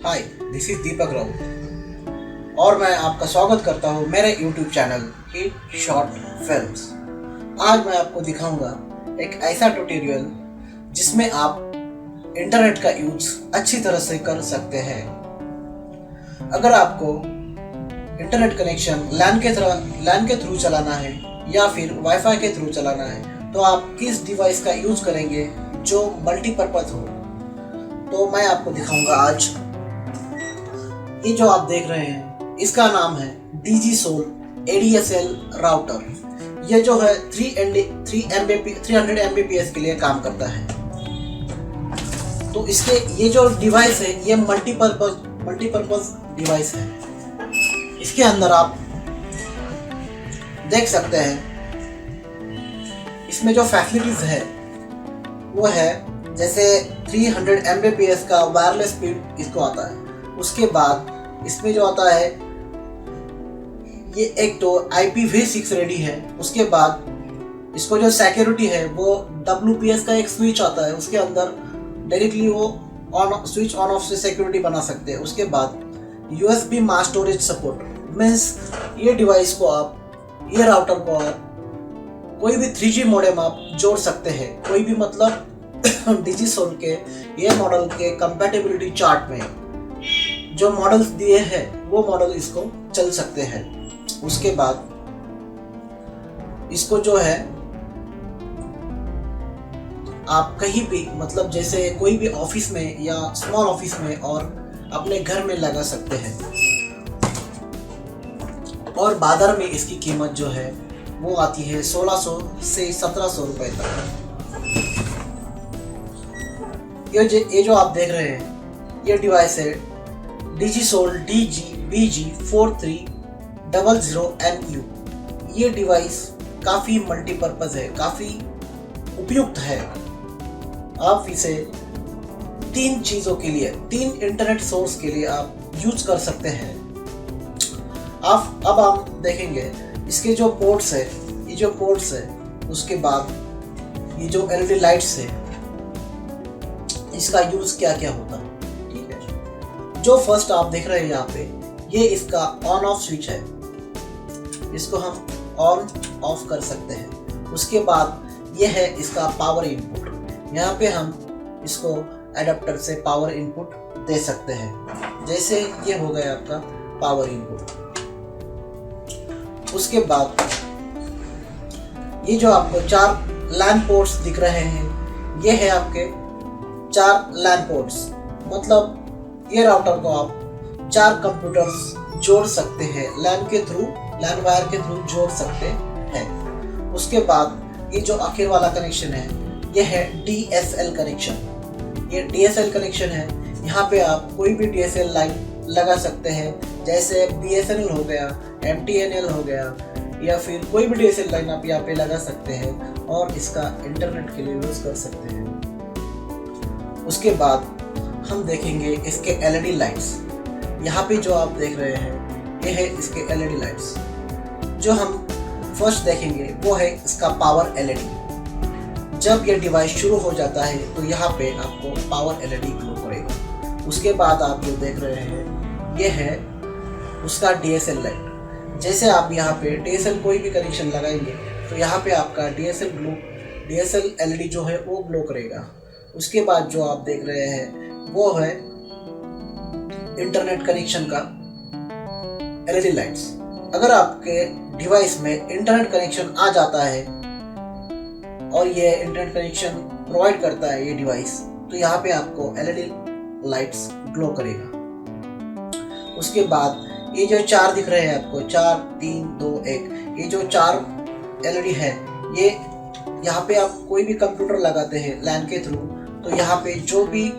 Hi, this is दीपक राउत और मैं आपका स्वागत करता हूँ मेरे YouTube channel hit short films. आज मैं आपको दिखाऊंगा एक ऐसा ट्यूटोरियल जिसमें आप इंटरनेट का यूज अच्छी तरह से कर सकते हैं। अगर आपको इंटरनेट कनेक्शन लैन के थ्रू चलाना है या फिर वाईफाई के थ्रू चलाना है तो आप किस डिवाइस का यूज करेंगे जो मल्टीपर्पज हो, तो मैं आपको दिखाऊंगा आज। ये जो आप देख रहे हैं इसका नाम है DigiSol ADSL राउटर। ये जो है 300 Mbps के लिए काम करता है। तो इसके ये जो डिवाइस है ये मल्टीपर्पज डिवाइस है। इसके अंदर आप देख सकते हैं इसमें जो फैसिलिटीज है वो है जैसे 300 Mbps का वायरलेस स्पीड इसको आता है। उसके बाद इसमें जो आता है ये एक तो IPv6 रेडी है। उसके बाद इसको जो सिक्योरिटी है वो WPS का एक स्विच आता है, उसके अंदर डायरेक्टली वो स्विच ऑन ऑफ से सिक्योरिटी बना सकते हैं। उसके बाद USB mass storage support means ये डिवाइस को आप ये राउटर को आप कोई भी 3G मॉडेम आप जोड़ सकते हैं। कोई भी मतलब DigiSol के ये मॉडल के कंपैटिबिलिटी चार्ट में जो मॉडल्स दिए हैं वो मॉडल इसको चल सकते हैं। उसके बाद इसको जो है आप कहीं भी मतलब जैसे कोई भी ऑफिस में या स्मॉल ऑफिस में और अपने घर में लगा सकते हैं। और बाजार में इसकी कीमत जो है वो आती है 1600 से 1700 रुपए तक। ये जो आप देख रहे हैं ये डिवाइस है DigiSol DG-BG4300MU। ये डिवाइस काफ़ी मल्टीपर्पज़ है, काफ़ी उपयुक्त है। आप इसे 3 चीज़ों के लिए, 3 इंटरनेट सोर्स के लिए आप यूज कर सकते हैं। अब आप देखेंगे इसके जो पोर्ट्स है, ये जो पोर्ट्स है, उसके बाद ये जो LED लाइट्स है इसका यूज क्या क्या होता है। ठीक है, जो फर्स्ट आप देख रहे हैं यहाँ पे ये इसका ऑन ऑफ स्विच है, इसको हम ऑन ऑफ कर सकते हैं। उसके बाद ये है इसका पावर इनपुट। यहाँ पे हम इसको एडाप्टर से पावर इनपुट दे सकते हैं। जैसे ये हो गया आपका पावर इनपुट। उसके बाद ये जो आपको 4 लैन पोर्ट्स दिख रहे हैं ये है आपके 4 लैन पोर्ट्स। मतलब ये राउटर को आप 4 कंप्यूटर्स जोड़ सकते हैं, लैन वायर के थ्रू जोड़ सकते हैं। उसके बाद ये जो आखिर वाला कनेक्शन है ये है DSL कनेक्शन। ये DSL कनेक्शन है, यहाँ पे आप कोई भी DSL लाइन लगा सकते हैं। जैसे BSNL हो गया, MTNL हो गया, या फिर कोई भी DSL लाइन आप यहाँ पे लगा सकते हैं और इसका इंटरनेट के लिए यूज कर सकते हैं। उसके बाद हम देखेंगे इसके LED लाइट्स। यहाँ पे जो आप देख रहे हैं ये है इसके LED लाइट्स। जो हम फर्स्ट देखेंगे वो है इसका पावर LED। जब ये डिवाइस शुरू हो जाता है तो यहाँ पे आपको पावर LED ग्लो करेगा। उसके बाद आप जो देख रहे हैं ये है उसका DSL लाइट। जैसे आप यहाँ पे DSL कोई भी कनेक्शन लगाएंगे तो यहाँ पे आपका DSL LED जो है वो ग्लो करेगा। उसके बाद जो आप देख रहे हैं वो है इंटरनेट कनेक्शन का LED लाइट्स। अगर आपके डिवाइस में इंटरनेट कनेक्शन आ जाता है और ये इंटरनेट कनेक्शन प्रोवाइड करता है ये डिवाइस, तो यहाँ पे आपको LED लाइट्स ग्लो करेगा। उसके बाद ये जो 4 दिख रहे हैं आपको, 4 3 2 1, ये जो 4 LED है ये यहाँ पे आप कोई भी कंप्यूटर लगाते हैं लैन के थ्रू तो यहाँ पे जो भी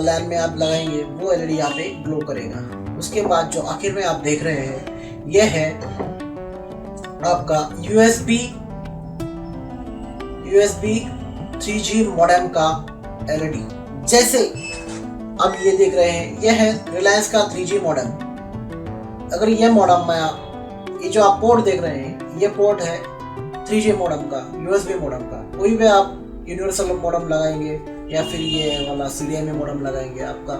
लैन में आप लगाएंगे वो LED यहाँ पे ग्लो करेगा। उसके बाद जो आखिर में आप देख रहे हैं ये है आपका USB 3G मॉडेम का LED। जैसे अब ये देख रहे हैं ये है रिलायंस का 3G मॉडेम। अगर ये मॉडेम में ये जो आप पोर्ट देख रहे हैं ये पोर्ट है 3G मॉडेम का, USB मॉडेम का। कोई भी आप यूनिवर्सल मॉडेम लगाएंगे या फिर ये वाला CDMA मॉडेम लगाएंगे आपका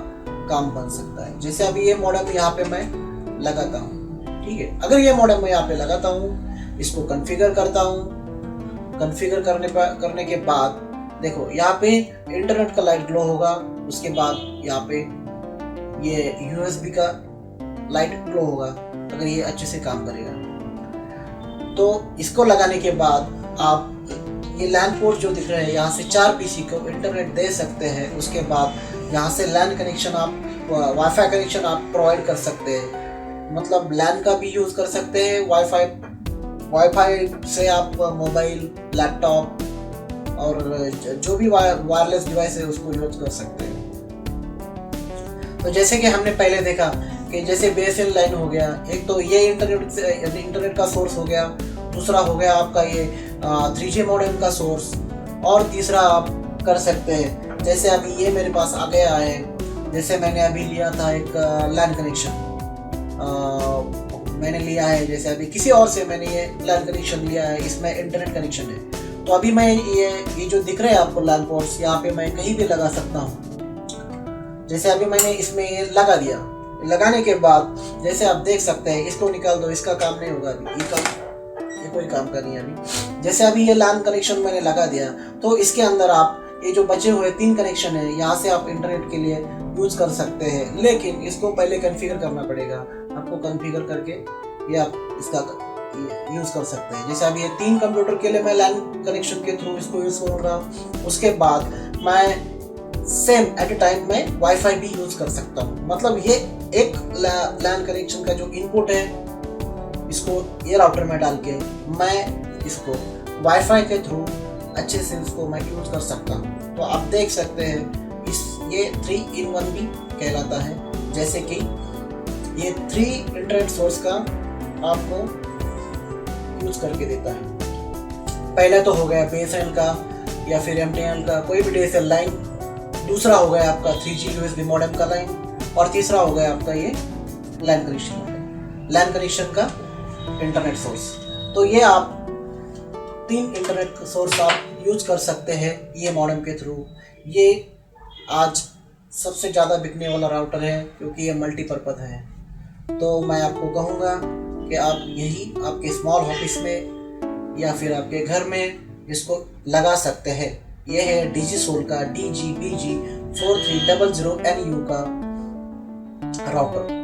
काम बन सकता है। जैसे अभी ये मॉडेम यहाँ पे मैं लगाता हूँ, ठीक है। अगर ये मॉडेम मैं यहाँ पे लगाता हूँ, इसको कॉन्फ़िगर करता हूँ, कॉन्फ़िगर करने के बाद देखो यहाँ पे इंटरनेट का लाइट ग्लो होगा, उसके बाद यहाँ पे ये USB का लाइट ग्लो होगा अगर ये अच्छे से काम करेगा। तो इसको लगाने के बाद आप ये लैन पोर्ट जो दिख रहे हैं यहाँ से 4 PC को इंटरनेट दे सकते हैं। उसके बाद यहाँ से लैन कनेक्शन आप वाईफाई कनेक्शन आप प्रोवाइड कर सकते हैं, मतलब लैन का भी यूज़ कर सकते हैं, वाईफाई से आप मोबाइल, लैपटॉप और जो भी वायरलेस डिवाइस है उसको यूज़ कर सकते हैं। तो जैसे कि हमने पहले देखा कि जैसे BSNL लाइन हो गया, एक तो ये इंटरनेट का सोर्स हो गया, दूसरा हो गया आपका ये 3G मॉडेम का सोर्स, और तीसरा आप कर सकते हैं जैसे अभी ये मेरे पास आ गया है, जैसे मैंने अभी लिया था एक लैन कनेक्शन मैंने लिया है, जैसे अभी किसी और से मैंने ये लैन कनेक्शन लिया है, इसमें इंटरनेट कनेक्शन है। तो अभी मैं ये जो दिख रहे हैं आपको लैन पोर्ट्स, यहाँ पे मैं कहीं भी लगा सकता हूँ। जैसे अभी मैंने इसमें ये लगा दिया, लगाने के बाद जैसे आप देख सकते हैं, इसको निकाल दो, इसका काम नहीं होगा अभी, ये कोई काम का नहीं है अभी। जैसे अभी ये लैन कनेक्शन मैंने लगा दिया, तो इसके अंदर आप ये जो बचे हुए 3 कनेक्शन है यहाँ से आप इंटरनेट के लिए यूज कर सकते हैं, लेकिन इसको पहले कॉन्फ़िगर करना पड़ेगा आपको। कॉन्फ़िगर करके ये आप इसका यूज कर सकते हैं। जैसे अभी ये 3 कंप्यूटर के लिए मैं लैन कनेक्शन के थ्रू इसको यूज करूँगा, उसके बाद मैं सेम एट ए टाइम में वाईफाई भी यूज कर सकता हूँ। मतलब ये एक लैन कनेक्शन का जो इनपुट है, इसको ये राउटर में डाल के मैं इसको वाईफाई के थ्रू अच्छे से इसको मैं यूज कर सकता हूँ। तो आप देख सकते हैं ये 3-in-1 भी कहलाता है, जैसे कि ये 3 इंटरनेट सोर्स का आपको यूज करके देता है। पहला तो हो गया BSNL का या फिर MTNL का कोई भी DSL लाइन, दूसरा हो गया आपका 3G USB मॉडेम का लाइन, और तीसरा हो गया आपका ये लैन कनेक्शन का इंटरनेट सोर्स। तो ये आप 3 इंटरनेट सोर्स आप यूज कर सकते हैं ये मॉडेम के थ्रू। ये आज सबसे ज़्यादा बिकने वाला राउटर है क्योंकि ये मल्टीपर्पज़ है। तो मैं आपको कहूँगा कि आप यही आपके स्मॉल ऑफिस में या फिर आपके घर में इसको लगा सकते हैं। यह है DigiSol का DGBG 4300NU का राउटर।